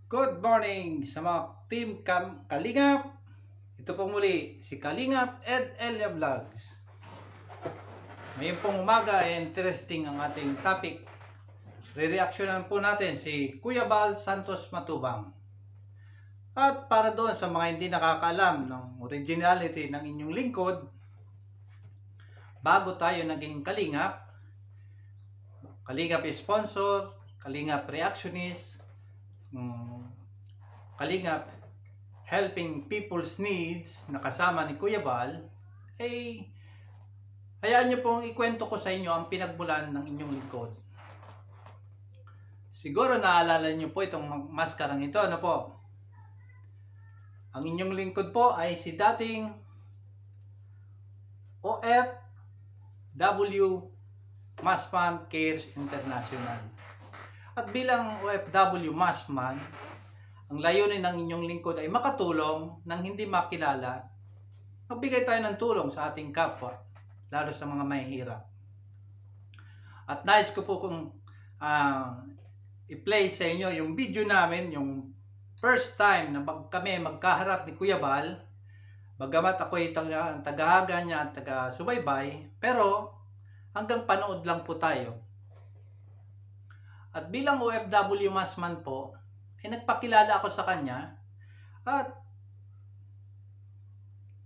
Good morning sa mga team Kalingap. Ito po muli si Kalingap Ed Elia Vlogs. Ngayon pong umaga interesting ang ating topic. Re-reactionan po natin si Kuya Bal Santos Matubang. At para doon sa mga hindi nakakaalam ng originality ng inyong lingkod, bago tayo naging Kalingap, Kalingap sponsor, Kalingap reactionist, Kalingap helping people's needs na kasama ni Kuya Bal, ay hayaan nyo pong ikwento ko sa inyo ang pinagmulan ng inyong lingkod. Siguro naalala nyo po itong maskarang ito, ano po? Ang inyong lingkod po ay si dating OFW Masman Cares International. At bilang OFW Masman, ang layunin ng inyong lingkod ay makatulong nang hindi makilala. Magbigay tayo ng tulong sa ating kapwa, lalo sa mga mahihirap. At nais ko po kung i-play sa inyo yung video namin, yung first time na kami magkaharap ni Kuya Bal. Bagamat ako ay tagahaga niya at taga-subaybay, pero hanggang panood lang po tayo. At bilang OFW Masman po, ay nagpakilala ako sa kanya at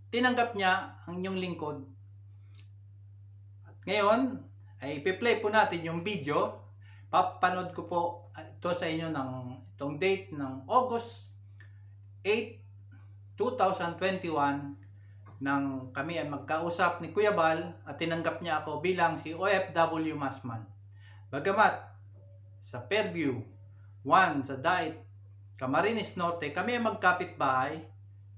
tinanggap niya ang inyong lingkod. At ngayon ay ipi-play po natin yung video. Papanood ko po ito sa inyo ng itong date ng August 8, 2021 nang kami ay magkausap ni Kuya Bal at tinanggap niya ako bilang si OFW Masman. Bagamat sa Fairview 1 sa Dait, Camarines Norte, kami ay magkapit-bahay,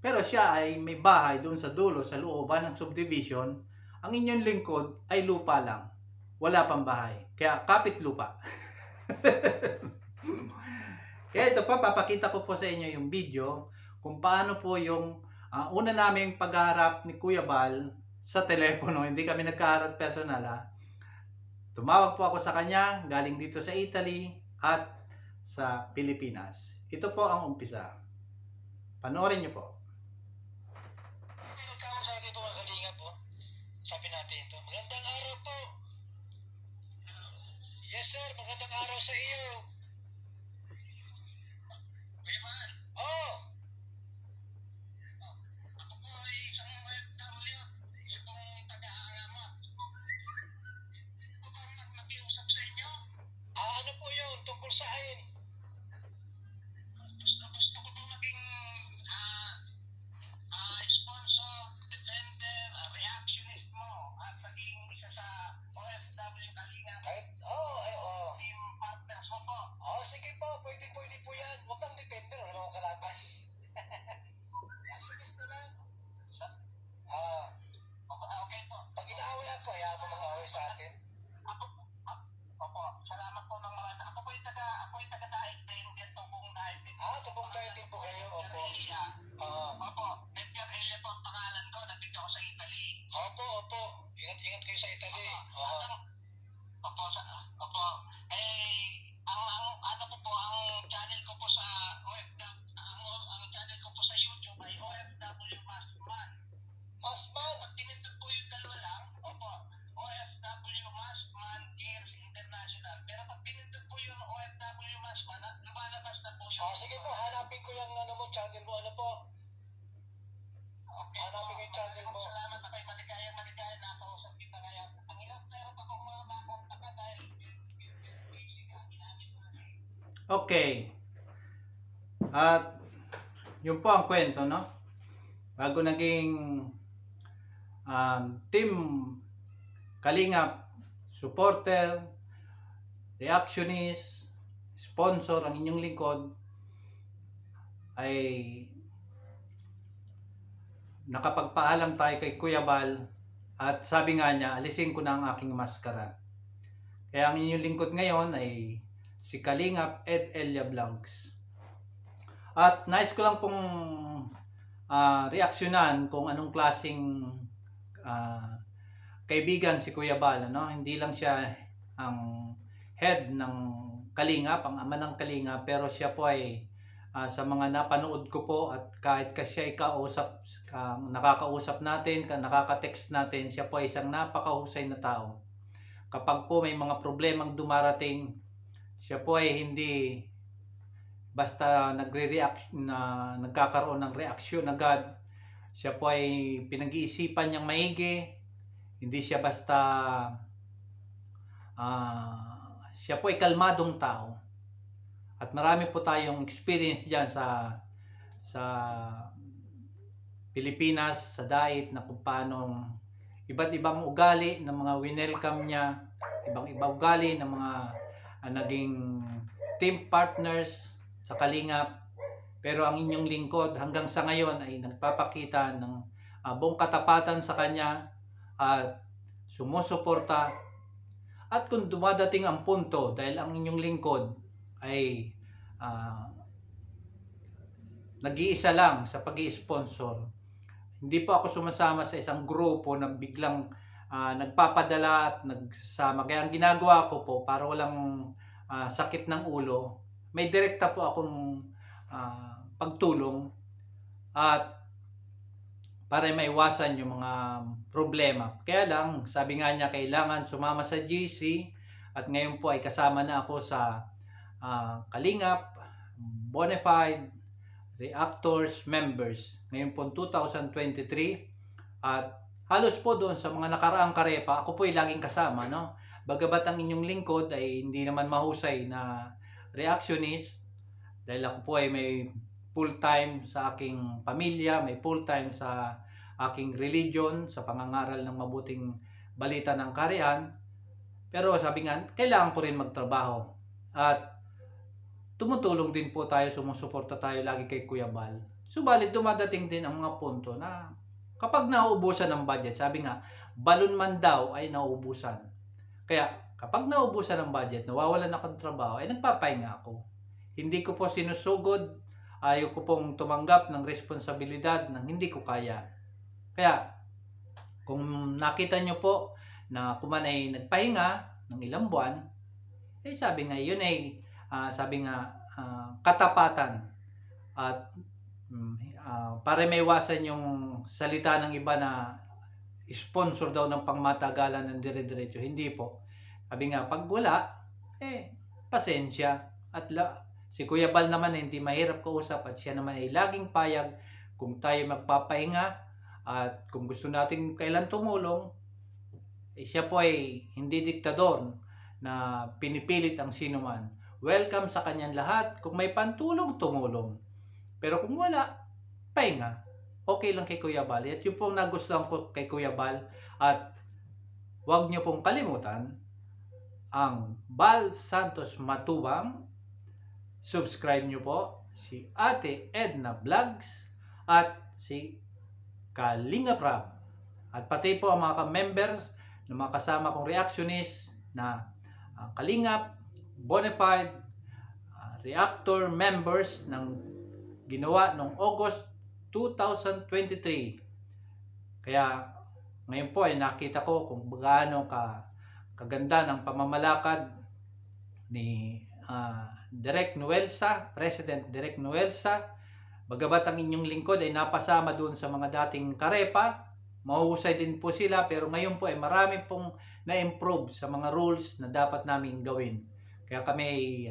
pero siya ay may bahay doon sa dulo, sa looban ng subdivision. Ang inyong lingkod ay lupa lang, wala pang bahay, kaya kapit lupa. Kaya ito pa, papakita ko po sa inyo yung video kung paano po yung una naming pagharap ni Kuya Bal sa telepono. Hindi kami nagkaharap personal ha. Tumawag po ako sa kanya, galing dito sa Italy at sa Pilipinas. Ito po ang umpisa. Panoorin niyo po. Pinagkamo sa akin po mga kalinga po. Sabi natin ito. Magandang araw po. Yes sir, magandang araw sa iyo. Kuya Man? Oo. Ako po ay isang OFW. Itong taga-alamat. Ito ba nakiusap sa inyo? Ano po yun? Tungkol sa akin? Gusto ko po maging sponsor, defender, reactionist mo at maging isa sa OFW Kalinga. Team partners mo po. Sige po. Pwede po yan. Huwag kang defender. Wala akong kalaban. Reactionist na lang. Okay po. Pag inaaway ako, hayaan mo mag-away sa atin. Opo. Salamat po ng mga. Ako po yung taga-daig din. Tubong daig din. Tubong daig din po kayo. Opo. Opo. Edgar Elia po ang pangalan ko. Nandito ako sa Italy. Opo. Ingat kayo sa Italy. Opo. Ang ano po ang channel ko po sa ang channel ko po sa YouTube ay OFW Masman. Masman? Pag tinitag po yung dalawa lang, opo, OFW Masman Cares International. Pero pag tinitag po yung OFW Masman, lumalabas na po yung... sige po, hanapin ko yung channel mo, ano po? Okay, hanapin ko yung channel mo. Salamat na kayo, maligaya na ako sa kita ngayon. Ang hirap akong mga makontak dahil Okay. At yun po ang kwento, no? Bago naging team Kalingap, supporter, reactionist, sponsor ang inyong lingkod, ay nakapagpaalam tayo kay Kuya Bal at sabi nga niya, alisin ko na ang aking maskara. Kaya ang inyong lingkod ngayon ay si Kalingap Ed Elia Vlogs. At nais ko lang pong reaksyonan kung anong klaseng kaibigan si Kuya Bal, no? Hindi lang siya ang head ng Kalingap, ang ama ng Kalingap, pero siya po ay sa mga napanood ko po, at kahit siya ay nakakausap natin, nakaka-text natin, siya po ay isang napakahusay na tao. Kapag po may mga problemang dumarating, siya po ay hindi basta nagkakaroon ng reaksyon agad. Siya po ay pinag-iisipan niyang maigi. Hindi siya basta siya po ay kalmadong tao. At marami po tayong experience diyan sa Pilipinas, sa DAIT, na kung paano iba't ibang ugali ng mga winelcome niya, ibang ibang ugali ng mga naging team partners sa Kalingap. Pero ang inyong lingkod hanggang sa ngayon ay nagpapakita ng buong katapatan sa kanya at sumusuporta. At kung dumadating ang punto, dahil ang inyong lingkod ay nag-iisa lang sa pag-i-sponsor, hindi po ako sumasama sa isang grupo na biglang nagpapadala at nagsasama. Kaya ang ginagawa ko po, para walang sakit ng ulo, may direkta po akong pagtulong at para maiwasan yung mga problema. Kaya lang, sabi nga niya, kailangan sumama sa GC, at ngayon po ay kasama na ako sa Kalingap Bonafide Reactors members ngayon po 2023. At halos po doon sa mga nakaraang karepa, ako po ay laging kasama, no? Bagabat ang inyong lingkod ay hindi naman mahusay na reactionist, dahil ako po ay may full time sa aking pamilya, may full time sa aking religion, sa pangangaral ng mabuting balita ng kaharian. Pero sabi nga, kailangan ko rin magtrabaho. At tumutulong din po tayo, sumusuporta tayo lagi kay Kuya Bal. Subalit dumadating din ang mga punto na kapag nauubusan ng budget, sabi nga, balon man daw ay nauubusan. Kaya kapag nauubusan ng budget, nawawalan ako ng trabaho, ay nagpapahinga ako. Hindi ko po sinusugod, ayaw ko pong tumanggap ng responsibilidad ng hindi ko kaya. Kaya kung nakita nyo po na kuman ay nagpahinga ng ilang buwan, eh sabi nga yun ay katapatan. At para may iwasan yung salita ng iba na sponsor daw ng pangmatagalan ng dire-diretso, hindi po. Sabi nga, pag wala, pasensya. At si Kuya Bal naman hindi mahirap kausap, at siya naman ay laging payag kung tayo magpapahinga. At kung gusto natin kailan tumulong, siya po ay hindi diktador na pinipilit ang sino man. Welcome sa kanyang lahat. Kung may pantulong, tumulong. Pero kung wala, pahinga. Okay lang kay Kuya Bal. At yung pong nagustuhan ko kay Kuya Bal. At huwag nyo pong kalimutan ang Bal Santos Matubang. Subscribe nyo po si Ate Edna Vlogs at si Kalingap Rab. At pati po ang mga members ng mga kasama kong reactionist na Kalingap Bonafide Reactor members ng ginawa noong August 2023. Kaya ngayon po ay nakita ko kung gaano kaganda ng pamamalakad ni Direk Nuelsa, President Direk Nuelsa. Bagabat ang inyong lingkod ay napasama doon sa mga dating karepa, mahuhusay din po sila, pero ngayon po ay marami pong na-improve sa mga rules na dapat namin gawin. Kaya kami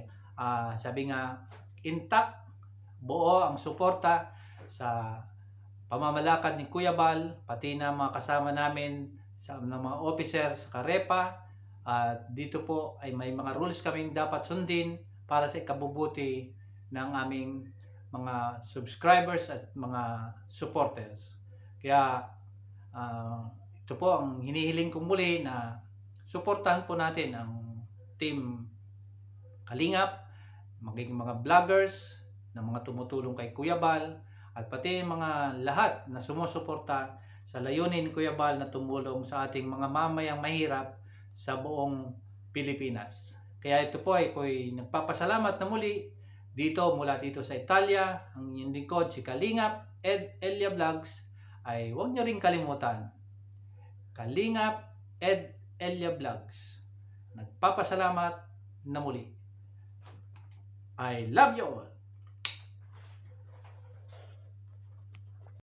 sabi nga, intact, buo ang suporta sa pamamalakad ni Kuya Bal, pati na mga kasama namin sa mga officers sa karepa. At dito po ay may mga rules kaming dapat sundin para sa ikabubuti ng aming mga subscribers at mga supporters. Kaya ito po ang hinihiling kong muli, na suportahan po natin ang team Kalingap, magiging mga vloggers na mga tumutulong kay Kuya Bal, at pati mga lahat na sumusuporta sa layunin ni Kuya Bal na tumulong sa ating mga mamayang mahirap sa buong Pilipinas. Kaya ito po ay ako'y nagpapasalamat na muli mula dito sa Italia. Ang inyong lingkod, si Kalingap Ed Elia Vlogs, ay huwag nyo rin kalimutan, Kalingap Ed Elia Vlogs. Nagpapasalamat na muli. I love you all.